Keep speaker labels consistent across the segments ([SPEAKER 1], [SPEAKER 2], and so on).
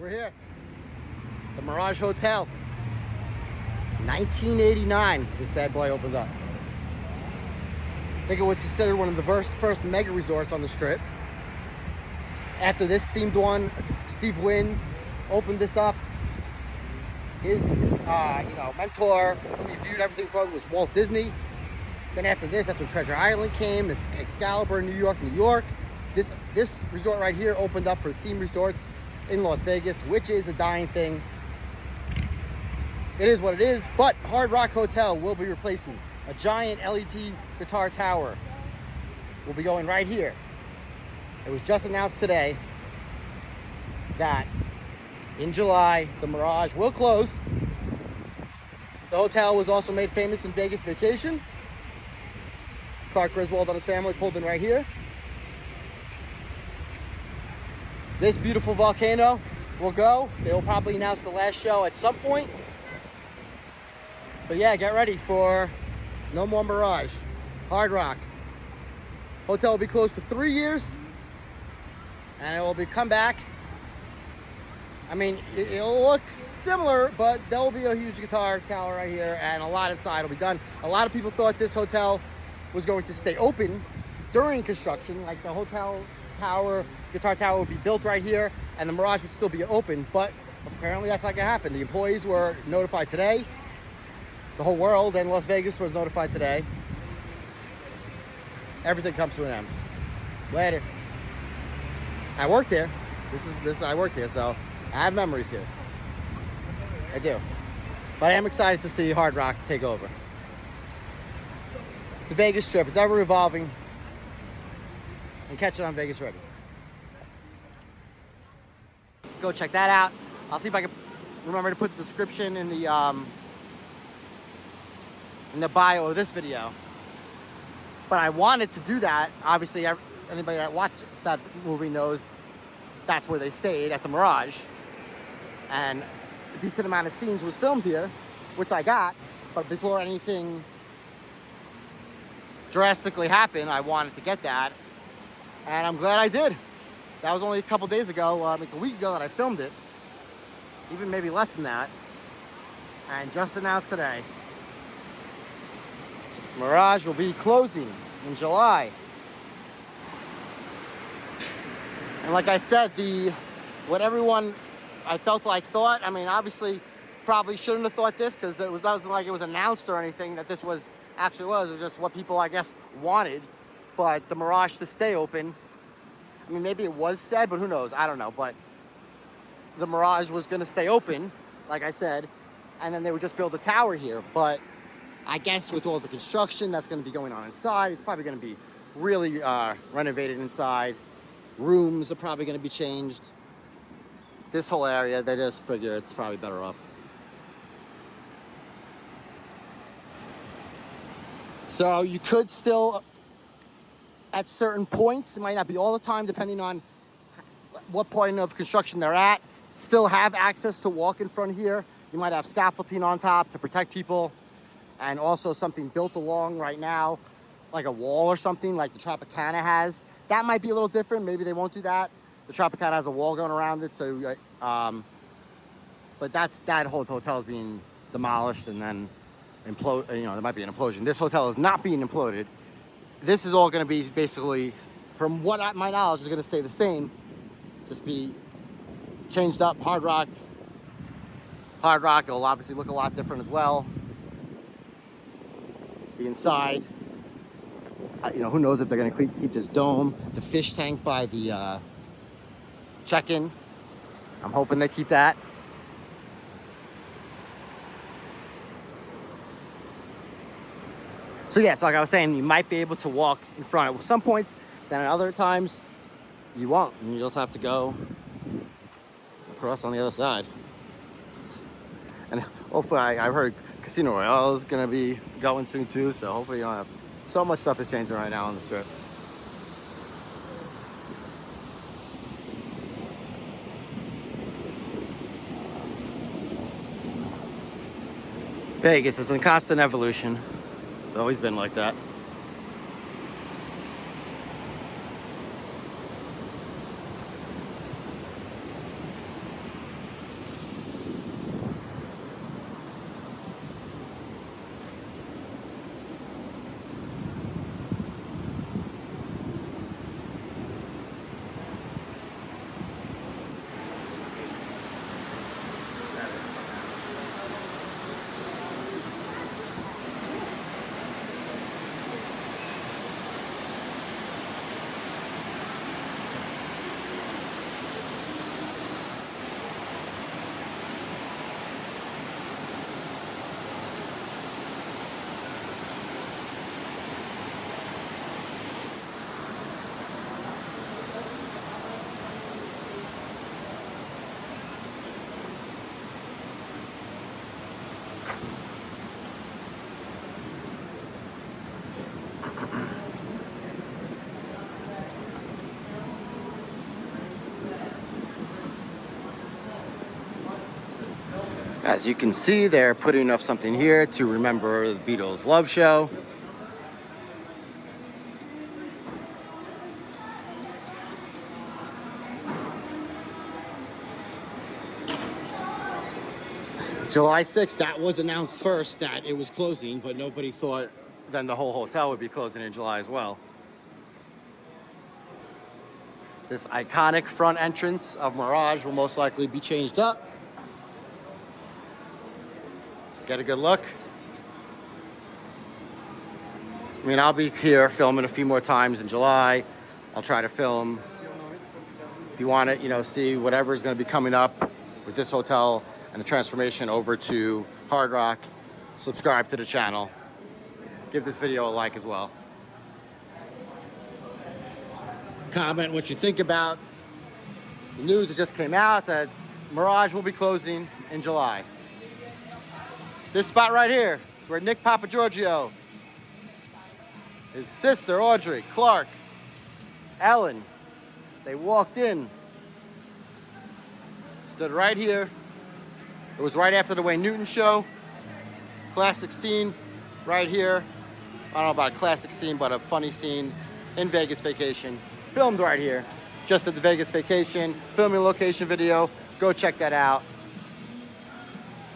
[SPEAKER 1] We're here. The Mirage Hotel. 1989, this bad boy opened up. I think it was considered one of the first mega resorts on the Strip. After this themed one, Steve Wynn opened this up. His mentor, who he viewed everything from, was Walt Disney. Then after this, that's when Treasure Island came, Excalibur, New York. This resort right here opened up for theme resorts in Las Vegas, which is a dying thing. It is what it is, but Hard Rock Hotel will be replacing a giant LED guitar tower. Will be going right here. It was just announced today that in July, the Mirage will close. The hotel was also made famous in Vegas Vacation. Clark Griswold and his family pulled in right here. This beautiful volcano will go. They will probably announce the last show at some point. But yeah, get ready for no more Mirage. Hard Rock. Hotel will be closed for 3 years. And it will come back. I mean, it'll look similar, but there'll be a huge guitar tower right here, and a lot inside will be done. A lot of people thought this hotel was going to stay open during construction, like the hotel tower, guitar tower would be built right here, and the Mirage would still be open, but apparently that's not gonna happen. The employees were notified today. The whole world and Las Vegas was notified today. Everything comes to an end. Later. I worked here. I worked here, so I have memories here. I do. But I am excited to see Hard Rock take over. It's the Vegas Strip. It's ever evolving. And catch it on Vegas Ready. Go check that out. I'll see if I can remember to put the description in the bio of this video. But I wanted to do that. Obviously, anybody that watches that movie knows that's where they stayed, at the Mirage. And a decent amount of scenes was filmed here, which I got. But before anything drastically happened, I wanted to get that. And I'm glad I did. That was only a couple days ago, like a week ago that I filmed it. Even maybe less than that. And just announced today, Mirage will be closing in July. And like I said, what everyone I felt like thought, I mean, obviously probably shouldn't have thought this, because it wasn't like it was announced or anything that this was actually was. It was just what people, I guess, wanted. But the Mirage to stay open, I mean, maybe it was said, but who knows? I don't know. But the Mirage was going to stay open, like I said, and then they would just build a tower here. But I guess with all the construction that's going to be going on inside, it's probably going to be really renovated inside. Rooms are probably going to be changed. This whole area, they just figure it's probably better off. So you could still, at certain points, it might not be all the time, depending on what point of construction they're at, still have access to walk in front here. You might have scaffolding on top to protect people, and also something built along right now, like a wall or something like the Tropicana has. That might be a little different. Maybe they won't do that. The Tropicana has a wall going around it, so but that whole hotel is being demolished and then implode. You know, there might be an implosion. This hotel is not being imploded. This is all going to be basically, from what my knowledge, is going to stay the same. Just be changed up. Hard Rock. It will obviously look a lot different as well. The inside. You know, who knows if they're going to keep this dome, the fish tank by the check-in. I'm hoping they keep that. So yes, like I was saying, you might be able to walk in front at some points, then at other times you won't, and you just have to go across on the other side. And hopefully, I've heard Casino Royale is going to be going soon too, so hopefully you don't have so much stuff is changing right now on the Strip. Vegas is in constant evolution. It's always been like that. As you can see, they're putting up something here to remember the Beatles' Love Show. July 6th, that was announced first that it was closing, but nobody thought then the whole hotel would be closing in July as well. This iconic front entrance of Mirage will most likely be changed up. Get a good look. I mean, I'll be here filming a few more times in July. I'll try to film. If you want to, you know, see whatever is going to be coming up with this hotel and the transformation over to Hard Rock, subscribe to the channel. Give this video a like as well. Comment what you think about the news that just came out that Mirage will be closing in July. This spot right here is where Nick Papagiorgio, his sister Audrey, Clark, Ellen, they walked in, stood right here. It was right after the Wayne Newton show. Classic scene right here. I don't know about a classic scene, but a funny scene in Vegas Vacation. Filmed right here, just at the Vegas Vacation, filming location video. Go check that out.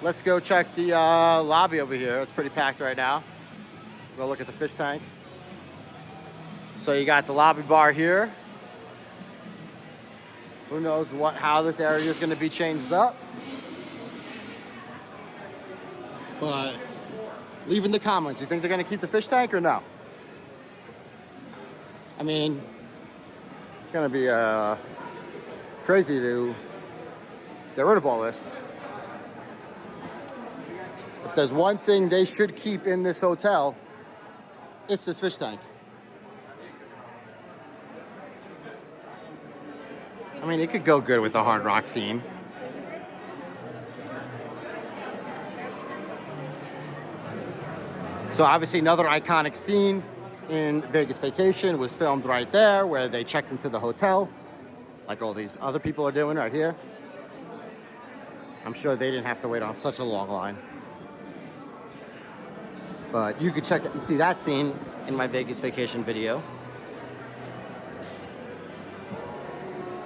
[SPEAKER 1] Let's go check the lobby over here. It's pretty packed right now. Go look at the fish tank. So you got the lobby bar here. Who knows how this area is going to be changed up. But leave in the comments, you think they're going to keep the fish tank or no? I mean, it's going to be crazy to get rid of all this. If there's one thing they should keep in this hotel, it's this fish tank. I mean, it could go good with the Hard Rock theme. So obviously another iconic scene in Vegas Vacation was filmed right there where they checked into the hotel, like all these other people are doing right here. I'm sure they didn't have to wait on such a long line. But you could see that scene in my Vegas Vacation video.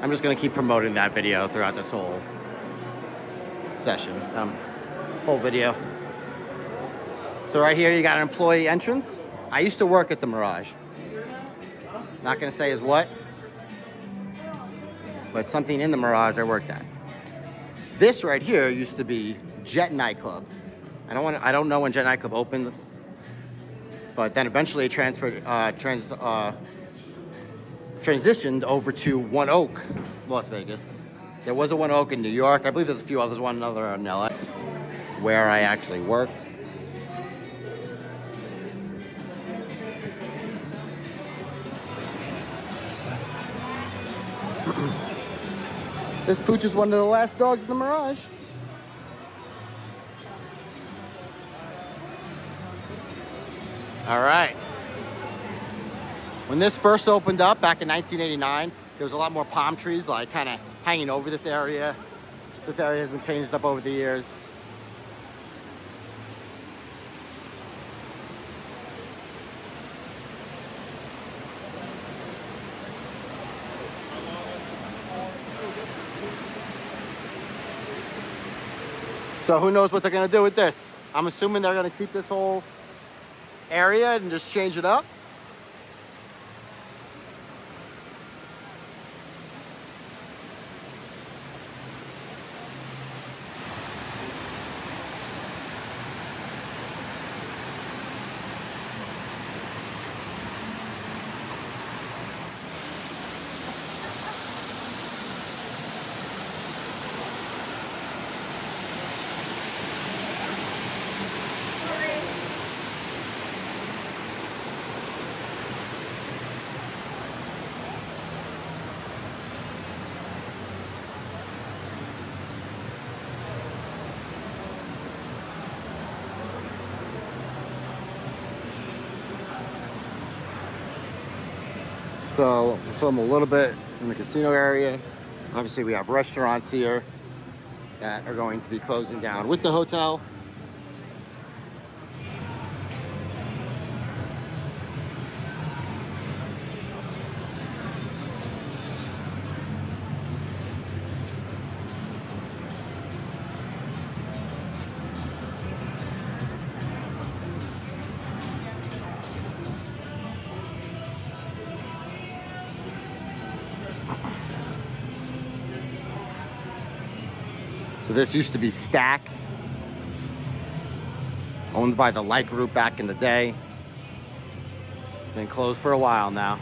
[SPEAKER 1] I'm just gonna keep promoting that video throughout this whole session, whole video. So right here, you got an employee entrance. I used to work at the Mirage. Not gonna say is what, but something in the Mirage I worked at. This right here used to be Jet Nightclub. I don't know when Jet Nightclub opened, but then eventually it transitioned over to One Oak, Las Vegas. There was a One Oak in New York. I believe there's a few others, one another in LA, where I actually worked. This pooch is one of the last dogs in the Mirage. All right. When this first opened up back in 1989, there was a lot more palm trees like kind of hanging over this area. This area has been changed up over the years. So who knows what they're gonna do with this? I'm assuming they're gonna keep this whole area and just change it up. So we'll film a little bit in the casino area. Obviously we have restaurants here. that are going to be closing down with the hotel. So this used to be Stack, owned by the Light Group back in the day. It's been closed for a while now.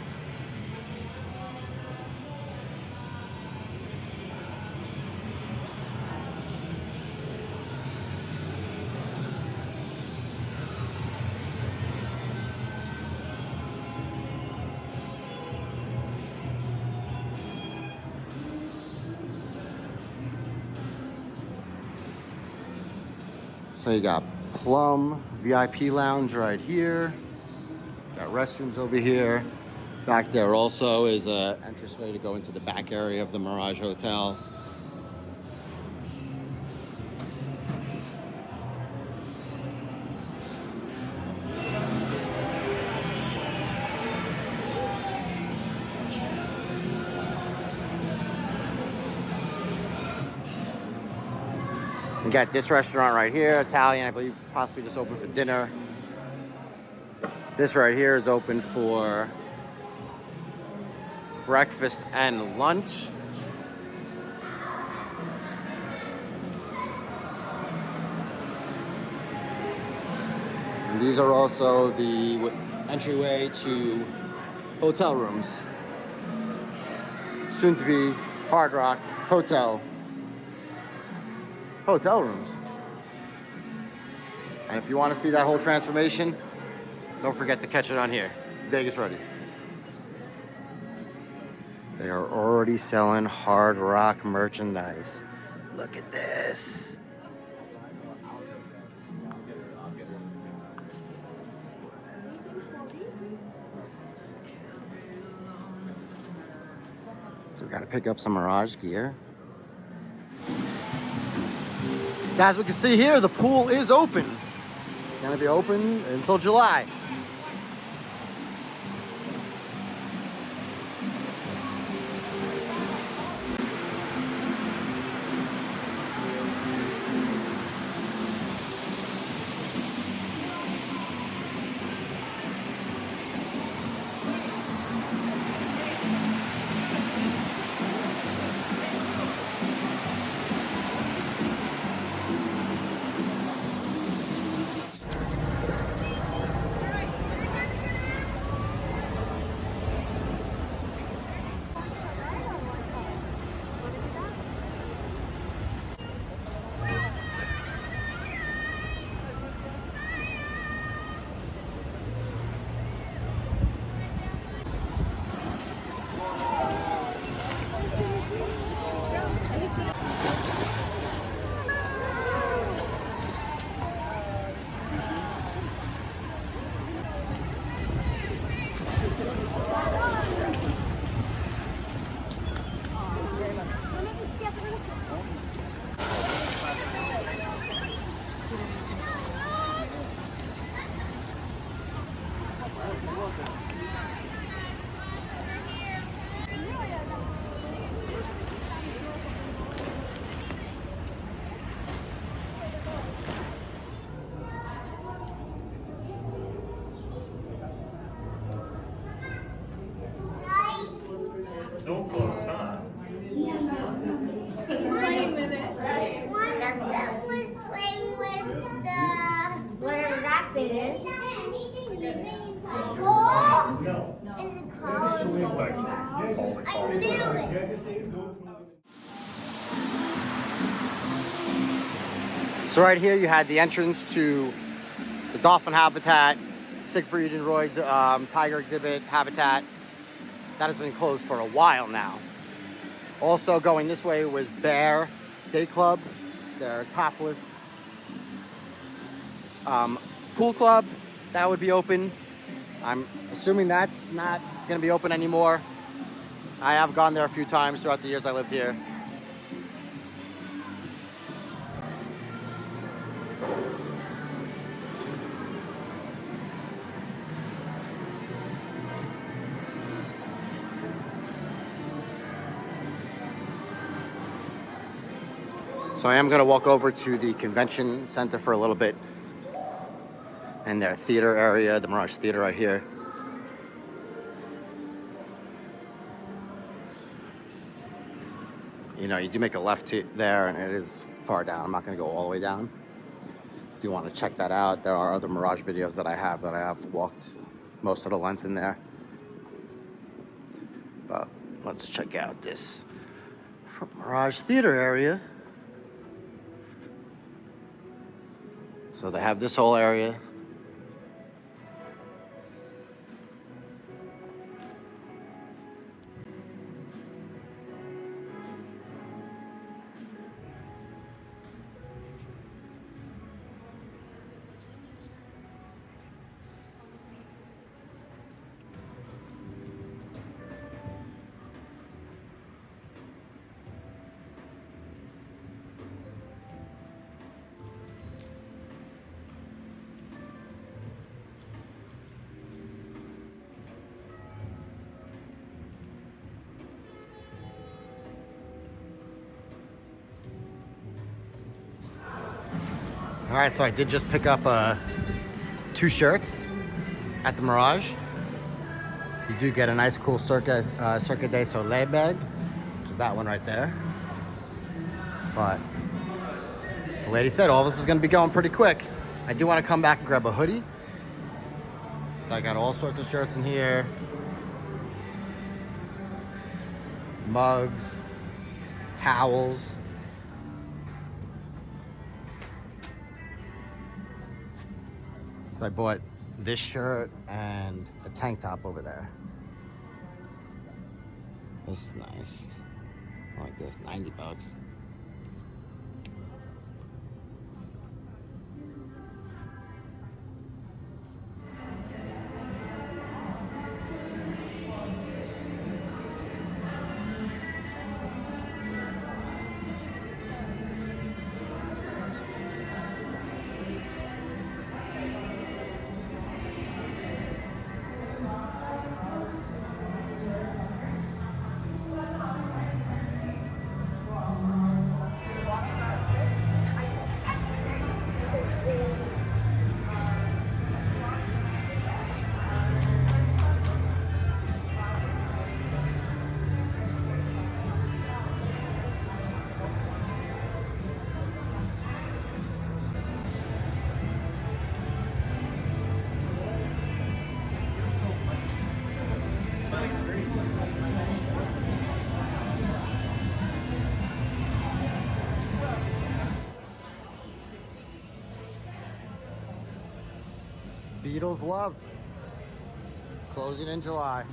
[SPEAKER 1] So you got Plum VIP Lounge right here. Got restrooms over here. Back there also is an entranceway to go into the back area of the Mirage Hotel. We got this restaurant right here, Italian, I believe possibly just open for dinner. This right here is open for breakfast and lunch. And these are also the entryway to hotel rooms. Soon to be Hard Rock Hotel rooms. And if you want to see that whole transformation, don't forget to catch it on here. Vegas Ready. They are already selling Hard Rock merchandise. Look at this. So we gotta pick up some Mirage gear. So as we can see here, the pool is open. It's gonna be open until July.
[SPEAKER 2] So close, huh?
[SPEAKER 3] Wait a minute. One of them was playing with the whatever that thing is. Ball?
[SPEAKER 2] No.
[SPEAKER 3] Is it called?
[SPEAKER 2] It's like,
[SPEAKER 3] I knew it.
[SPEAKER 1] So right here you had the entrance to the dolphin habitat, Siegfried and Roy's tiger exhibit habitat. That has been closed for a while now. Also going this way was Bear Day Club, their topless pool club. That would be open. I'm assuming that's not gonna be open anymore. I have gone there a few times throughout the years I lived here. So I am going to walk over to the convention center for a little bit, and their theater area, the Mirage Theater right here. You know, you do make a left there, and it is far down. I'm not going to go all the way down. If you want to check that out, there are other Mirage videos that I have walked most of the length in there. But let's check out this Mirage Theater area. So they have this whole area. All right, so I did just pick up 2 shirts at the Mirage. You do get a nice cool Cirque du Soleil bag, which is that one right there. But the lady said all this is gonna be going pretty quick. I do wanna come back and grab a hoodie. I got all sorts of shirts in here. Mugs, towels. So I bought this shirt and a tank top over there. This is nice. I like this, 90 bucks. Beatles Love, closing in July.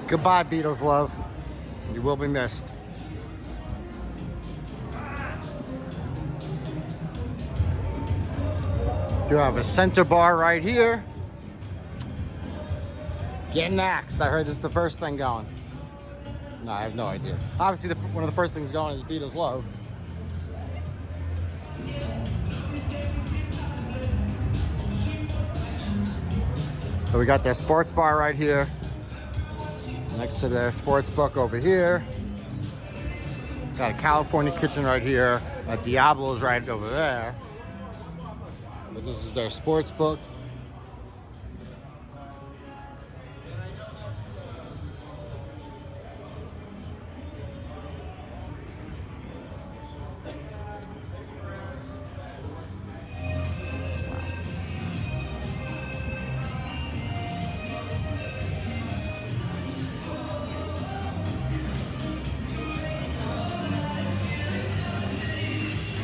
[SPEAKER 1] Goodbye, Beatles Love. You will be missed. Do have a center bar right here. Getting axed. I heard this is the first thing going. No, I have no idea. Obviously, one of the first things going is Beatles Love. So we got their sports bar right here. Next to their sports book over here. Got a California kitchen right here. A Diablo's right over there. But this is their sports book.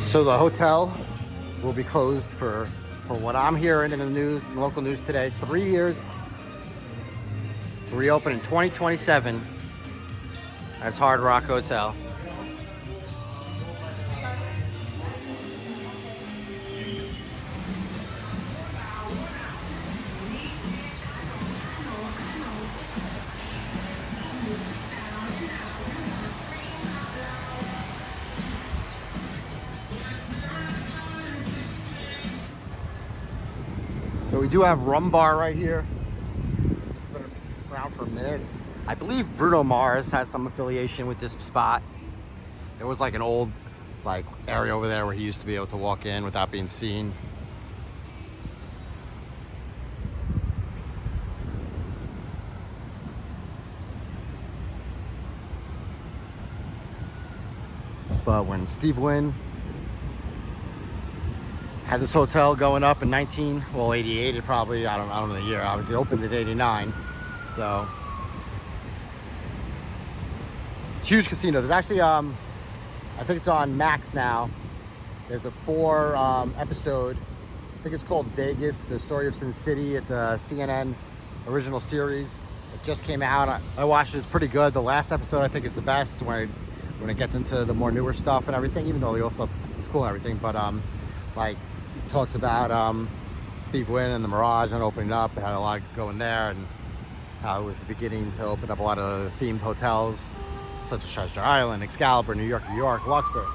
[SPEAKER 1] So the hotel will be closed for what I'm hearing in the news, local news today, 3 years. Reopen in 2027 as Hard Rock Hotel. So we do have Rum Bar right here. It's been around for a minute. I believe Bruno Mars has some affiliation with this spot. There was like an old area over there where he used to be able to walk in without being seen. But when Steve Wynn had this hotel going up in 88, it probably, I don't know the year, obviously opened in 89. So, it's a huge casino. There's actually, I think it's on Max now. There's a 4 episode, I think it's called Vegas, The Story of Sin City. It's a CNN original series. It just came out. I watched it, it's pretty good. The last episode I think is the best when it gets into the more newer stuff and everything, even though they also have school and everything. But talks about Steve Wynn and the Mirage and opening up. They had a lot going there, and how it was the beginning to open up a lot of themed hotels, such as Treasure Island, Excalibur, New York, Luxor.